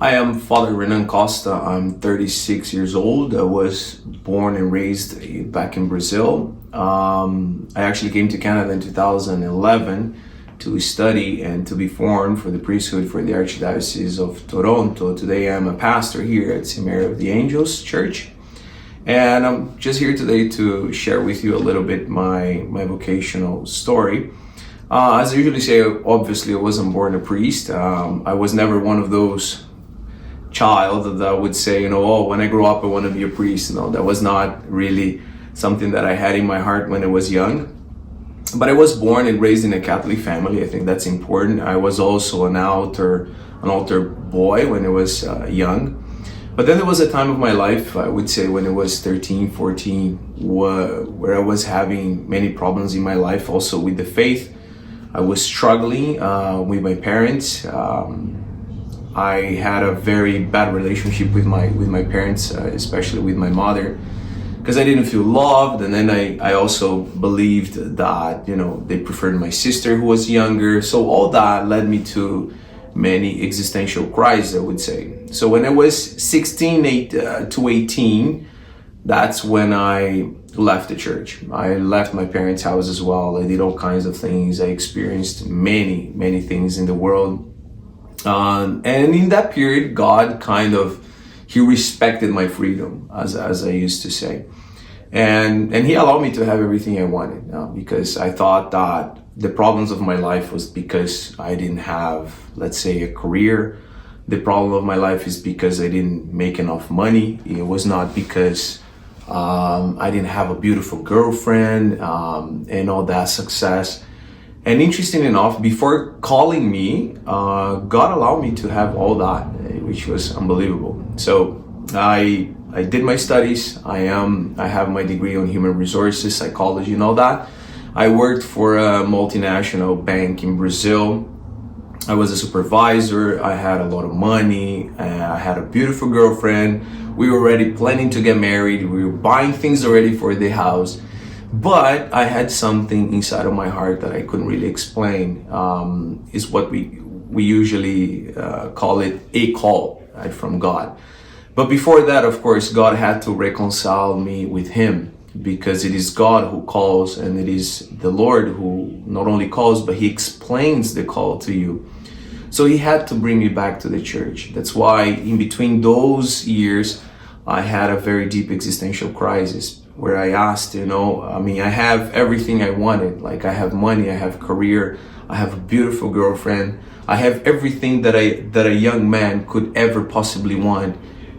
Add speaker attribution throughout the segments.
Speaker 1: I am Father Renan Costa. I'm 36 years old. I was born and raised back in Brazil. I actually came to Canada in 2011 to study and to be formed for the priesthood for the Archdiocese of Toronto. Today I'm a pastor here at St. Mary of the Angels Church. And I'm just here today to share with you a little bit my vocational story. As I usually say, obviously I wasn't born a priest. I was never one of those child that would say, oh, when I grow up I want to be a priest. No, that was not really something that I had in my heart when I was young. But I was born and raised in a Catholic family. I think that's important. I was also an altar boy when I was young. But then there was a time of my life, I would say when I was 13, 14, where I was having many problems in my life, also with the faith. I was struggling with my parents. I had a very bad relationship with my parents, especially with my mother, because I didn't feel loved. And then I also believed that, they preferred my sister who was younger. So all that led me to many existential crises, I would say. So when I was 16 to 18, that's when I left the church. I left my parents' house as well. I did all kinds of things. I experienced many things in the world. And in that period, God He respected my freedom, as I used to say. And He allowed me to have everything I wanted, because I thought that the problems of my life was because I didn't have, let's say, a career. The problem of my life is because I didn't make enough money. It was not because I didn't have a beautiful girlfriend and all that success. And interesting enough, before calling me, God allowed me to have all that, which was unbelievable. So I did my studies. I have my degree on human resources, psychology, and all that. I worked for a multinational bank in Brazil. I was a supervisor. I had a lot of money. I had a beautiful girlfriend. We were already planning to get married. We were buying things already for the house. But I had something inside of my heart that I couldn't really explain. Is what we usually call it a call, right, from God. But before that, of course, God had to reconcile me with Him, because it is God who calls, and it is the Lord who not only calls, but He explains the call to you. So He had to bring me back to the church. That's why in between those years, I had a very deep existential crisis, where I asked, I have everything I wanted. Like, I have money, I have career, I have a beautiful girlfriend, I have everything that a young man could ever possibly want,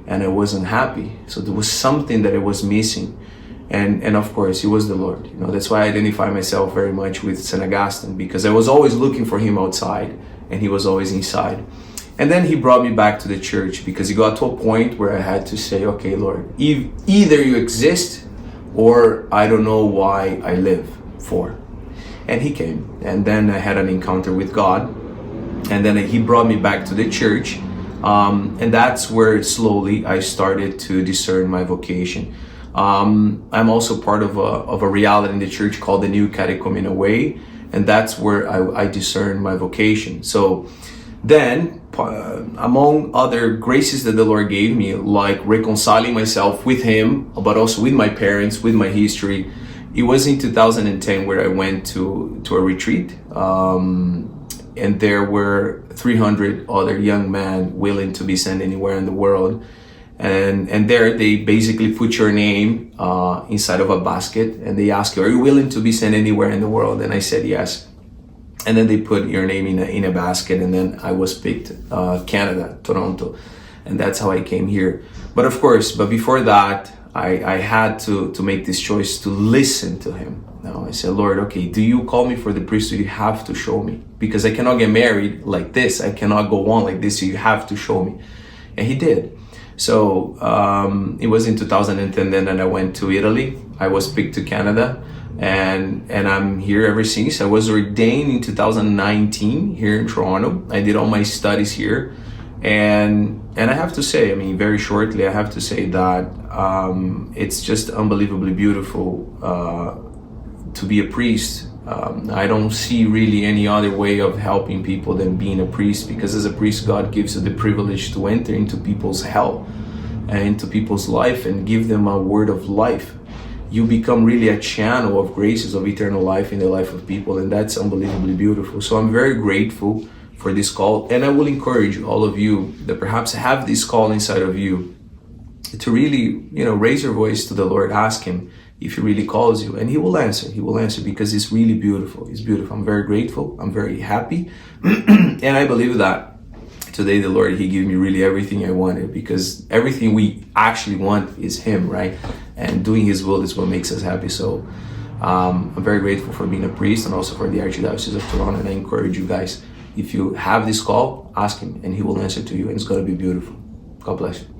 Speaker 1: and I wasn't happy. So there was something that I was missing. And of course, it was the Lord. That's why I identify myself very much with St. Augustine, because I was always looking for Him outside, and He was always inside. And then He brought me back to the church, because He got to a point where I had to say, okay, Lord, either you exist, or I don't know why I live for. And He came, and then I had an encounter with God, and then He brought me back to the church, and that's where slowly I started to discern my vocation. I'm also part of a reality in the church called the New Catechumenal Way, and that's where I discern my vocation. So then, among other graces that the Lord gave me, like reconciling myself with Him, but also with my parents, with my history, it was in 2010 where I went to a retreat, and there were 300 other young men willing to be sent anywhere in the world. And there they basically put your name inside of a basket, and they ask you, are you willing to be sent anywhere in the world? And I said yes. And then they put your name in a basket, and then I was picked, Canada, Toronto, and that's how I came here. But before that, I had to make this choice to listen to Him. Now I said, Lord, okay, do you call me for the priesthood? You have to show me, because I cannot get married like this. I cannot go on like this. So you have to show me. And He did. So it was in 2010 then that I went to Italy. I was picked to Canada. And I'm here ever since. I was ordained in 2019 here in Toronto. I did all my studies here, and I have to say, very shortly, I have to say that it's just unbelievably beautiful to be a priest I don't see really any other way of helping people than being a priest, because as a priest, God gives you the privilege to enter into people's hell and into people's life and give them a word of life. You become really a channel of graces of eternal life in the life of people, and that's unbelievably beautiful. So I'm very grateful for this call, and I will encourage all of you that perhaps have this call inside of you to really, raise your voice to the Lord, ask Him if He really calls you, and He will answer. He will answer, because it's really beautiful. It's beautiful. I'm very grateful. I'm very happy. And I believe that today the Lord, He gave me really everything I wanted, because everything we actually want is Him, right? And doing His will is what makes us happy. So I'm very grateful for being a priest, and also for the Archdiocese of Toronto. And I encourage you guys, if you have this call, ask Him, and He will answer to you, and it's going to be beautiful. God bless you.